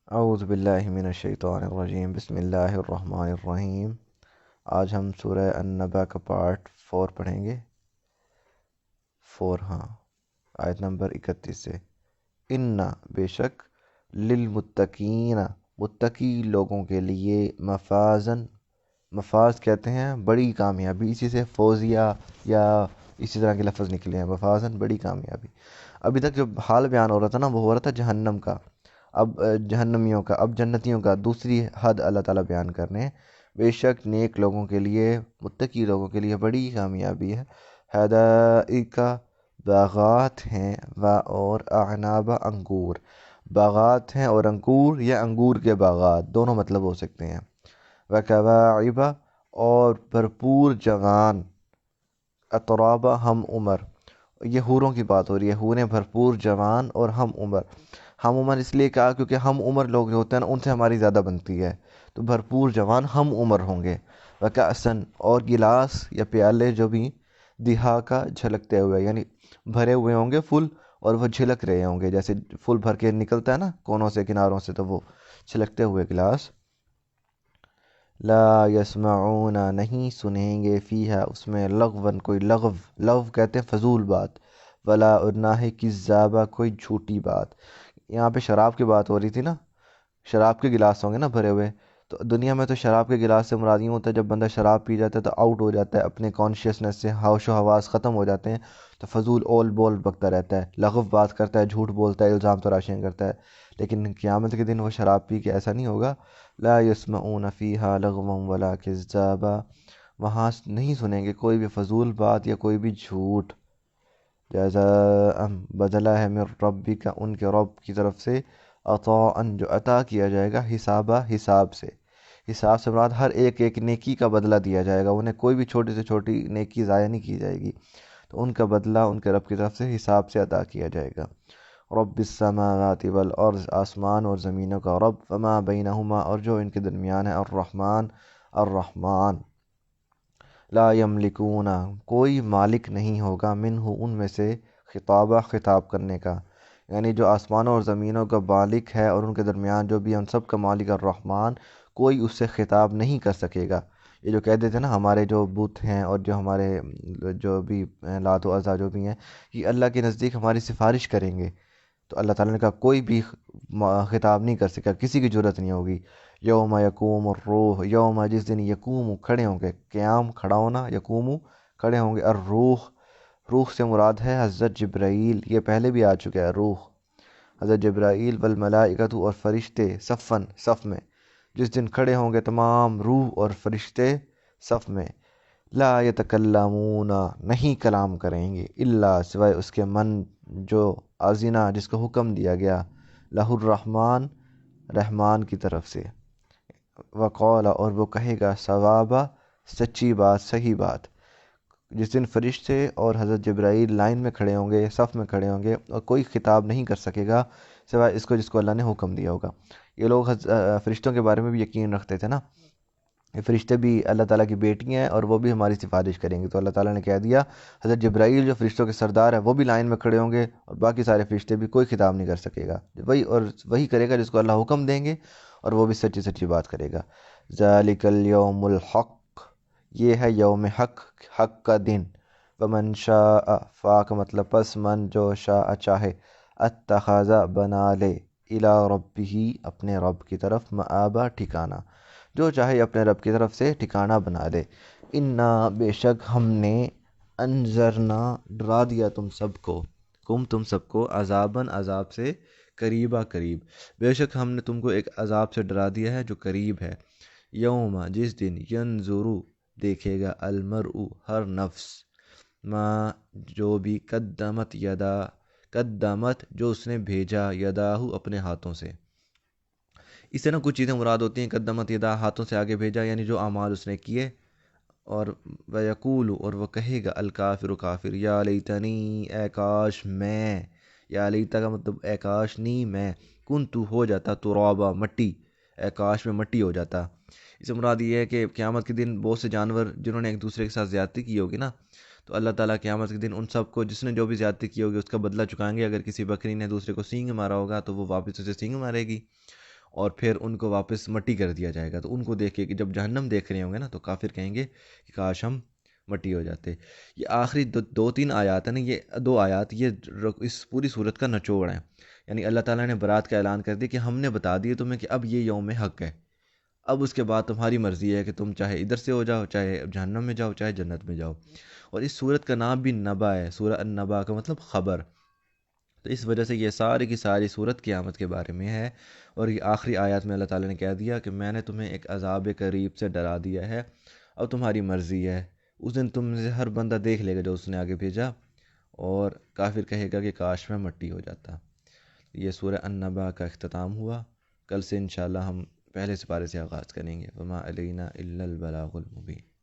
اعوذ باللہ من الشیطان الرجیم، بسم اللہ الرحمن الرحیم۔ آج ہم سورہ النبأ کا پارٹ 4 پڑھیں گے۔ 4، ہاں، آیت نمبر 31 سے۔ اِنَّ بے شک، للمتقین متقی لوگوں کے لیے، مفازن، مفاز کہتے ہیں بڑی کامیابی، اسی سے فوزیہ یا اسی طرح کے لفظ نکلے ہیں، مفازن بڑی کامیابی۔ ابھی تک جو حال بیان ہو رہا تھا نا، وہ ہو رہا تھا جہنم کا، اب جہنمیوں کا، اب جنتیوں کا دوسری حد اللہ تعالیٰ بیان کر رہے ہیں۔ بے شک نیک لوگوں کے لیے، متقی لوگوں کے لیے بڑی کامیابی ہے۔ حدائق، باغات ہیں، اور اعناب، انگور، باغات ہیں اور انگور یا انگور کے باغات، دونوں مطلب ہو سکتے ہیں۔ وکواعب، اور بھرپور جوان، اترابا، ہم عمر، یہ حوروں کی بات ہو رہی ہے، حوریں بھرپور جوان اور ہم عمر۔ ہم عمر اس لیے کہا کیونکہ ہم عمر لوگ جو ہوتے ہیں نا، ان سے ہماری زیادہ بنتی ہے، تو بھرپور جوان ہم عمر ہوں گے۔ وکأسن، اور گلاس یا پیالے جو بھی، دہا کا، جھلکتے ہوئے، یعنی بھرے ہوئے ہوں گے فل، اور وہ جھلک رہے ہوں گے، جیسے فل بھر کے نکلتا ہے نا کونوں سے، کناروں سے، تو وہ چھلکتے ہوئے گلاس۔ لا یسمعون، نہیں سنیں گے، فیہا، اس میں، لغون، کوئی لغو، لغو کہتے ہیں فضول بات، ولا، اور نہ ہی کذابہ، کوئی جھوٹی بات۔ یہاں پہ شراب کی بات ہو رہی تھی نا، شراب کے گلاس ہوں گے نا بھرے ہوئے، تو دنیا میں تو شراب کے گلاس سے مراد یوں ہوتا ہے جب بندہ شراب پی جاتا ہے تو آؤٹ ہو جاتا ہے اپنے کانشیسنس سے، ہوش و حواس ختم ہو جاتے ہیں، تو فضول اول بول بکتا رہتا ہے، لغو بات کرتا ہے، جھوٹ بولتا ہے، الزام تراشیاں کرتا ہے۔ لیکن قیامت کے دن وہ شراب پی کے ایسا نہیں ہوگا۔ لا یسمعون فیہا لغوا ولا کذابا، وہاں نہیں سنیں گے کوئی بھی فضول بات یا کوئی بھی جھوٹ۔ جزاء، بدلہ ہے، من ربک، ان کے رب کی طرف سے، عطاء، جو عطا کیا جائے گا، حسابہ، حساب سے، حساب سے مراد ہر ایک ایک نیکی کا بدلہ دیا جائے گا، انہیں کوئی بھی چھوٹی سے چھوٹی نیکی ضائع نہیں کی جائے گی، تو ان کا بدلہ ان کے رب کی طرف سے حساب سے عطا کیا جائے گا۔ رب السماوات والارض، آسمان اور زمینوں کا رب، وما بینہما، اور جو ان کے درمیان ہے، الرحمن، الرحمن۔ لا یملکون، کوئی مالک نہیں ہوگا، منہ، ان میں سے، خطابہ، خطاب کرنے کا، یعنی جو آسمانوں اور زمینوں کا مالک ہے اور ان کے درمیان جو بھی ہے، ان سب کا مالک الرحمن، کوئی اس سے خطاب نہیں کر سکے گا۔ یہ جو کہہ دیتے ہیں نا ہمارے جو بت ہیں اور جو ہمارے جو بھی لات و عزا جو بھی ہیں، یہ اللہ کے نزدیک ہماری سفارش کریں گے، تو اللہ تعالیٰ نے کہا کوئی بھی خطاب نہیں کر سکا، کسی کی ضرورت نہیں ہوگی۔ یوم یقوم الروح، یوم، جس دن، یقوم، کھڑے ہوں گے، قیام، کھڑا ہونا، یقوم، کھڑے ہوں گے، الروح، روح سے مراد ہے حضرت جبرائیل، یہ پہلے بھی آ چکا ہے روح، حضرت جبرائیل، والملائکۃ، اور فرشتے، صفاً، صف میں، جس دن کھڑے ہوں گے تمام روح اور فرشتے صف میں۔ لا یتکلمون، نہیں کلام کریں گے، الا، سوائے اس کے، من، جو، اذنا، جس کو حکم دیا گیا، لہ الرحمن، رحمان کی طرف سے، وقال، اور وہ کہے گا، ثوابا، سچی بات، صحیح بات۔ جس دن فرشتے اور حضرت جبرائیل لائن میں کھڑے ہوں گے، صف میں کھڑے ہوں گے، اور کوئی خطاب نہیں کر سکے گا سوائے اس کو جس کو اللہ نے حکم دیا ہوگا۔ یہ لوگ فرشتوں کے بارے میں بھی یقین رکھتے تھے نا، یہ فرشتے بھی اللہ تعالیٰ کی بیٹیاں ہیں اور وہ بھی ہماری سفارش کریں گے، تو اللہ تعالیٰ نے کہہ دیا حضرت جبرائیل جو فرشتوں کے سردار ہے وہ بھی لائن میں کھڑے ہوں گے، اور باقی سارے فرشتے بھی، کوئی خطاب نہیں کر سکے گا، وہی کرے گا جس کو اللہ حکم دیں گے، اور وہ بھی سچی سچی بات کرے گا۔ ذالک الیوم الحق، یہ ہے یوم حق، حق کا دن۔ ومن شاء، فا کا مطلب پس، من، جو، شاء، چاہے، اتخذ، بنا لے، الی ربہ، اپنے رب کی طرف، مآبا، ٹھکانہ، جو چاہے اپنے رب کی طرف سے ٹھکانہ بنا لے۔ انا، بے شک، ہم نے، انذرنا، ڈرا دیا تم سب کو، تم سب کو، عذاباً، عذاب سے، قریبا، قریب، بے شک ہم نے تم کو ایک عذاب سے ڈرا دیا ہے جو قریب ہے۔ یوم، جس دن، ینظرو، دیکھے گا، المرء، ہر نفس، ما، جو بھی، قدمت، جو اس نے بھیجا، یداہ، اپنے ہاتھوں سے، اس سے نا کچھ چیزیں مراد ہوتی ہیں، قدمت یدا، ہاتھوں سے آگے بھیجا، یعنی جو اعمال اس نے کیے، اور ویقول، اور وہ کہے گا، الکافر، کافر، یا لیتنی، اے کاش میں، یا لیتا کا مطلب اے کاش نی میں، کنتو، ہو جاتا، ترابا، مٹی، اے کاش میں مٹی ہو جاتا۔ اس سے مراد یہ ہے کہ قیامت کے دن بہت سے جانور جنہوں نے ایک دوسرے کے ساتھ زیادتی کی ہوگی نا، تو اللہ تعالیٰ قیامت کے دن ان سب کو، جس نے جو بھی زیادتی کی ہوگی اس کا بدلہ چکائیں گے۔ اگر کسی بکری نے دوسرے کو سینگ مارا ہوگا تو وہ واپس اسے سینگ مارے گی، اور پھر ان کو واپس مٹی کر دیا جائے گا۔ تو ان کو دیکھ کے کہ جب جہنم دیکھ رہے ہوں گے نا تو کافر کہیں گے کہ کاش ہم مٹی ہو جاتے۔ یہ آخری دو تین آیات ہیں نا، یہ دو آیات یہ اس پوری صورت کا نچوڑ ہے۔ یعنی اللہ تعالیٰ نے برات کا اعلان کر دیا کہ ہم نے بتا دیے تمہیں کہ اب یہ یوم حق ہے، اب اس کے بعد تمہاری مرضی ہے کہ تم چاہے ادھر سے ہو جاؤ، چاہے جہنم میں جاؤ، چاہے جنت میں جاؤ۔ اور اس صورت کا نام بھی نبا ہے، سورہ النبا کا مطلب خبر۔ تو اس وجہ سے یہ ساری کی ساری صورت قیامت کے بارے میں ہے۔ اور یہ آخری آیات میں اللہ تعالیٰ نے کہہ دیا کہ میں نے تمہیں ایک عذاب قریب سے ڈرا دیا ہے، اب تمہاری مرضی ہے۔ اس دن تم میں سے ہر بندہ دیکھ لے گا جو اس نے آگے بھیجا، اور کافر کہے گا کہ کاش میں مٹی ہو جاتا۔ یہ سورہ النبا کا اختتام ہوا۔ کل سے انشاءاللہ ہم پہلے سپارے سے آغاز کریں گے۔ وما علینا الا البلاغ المبین۔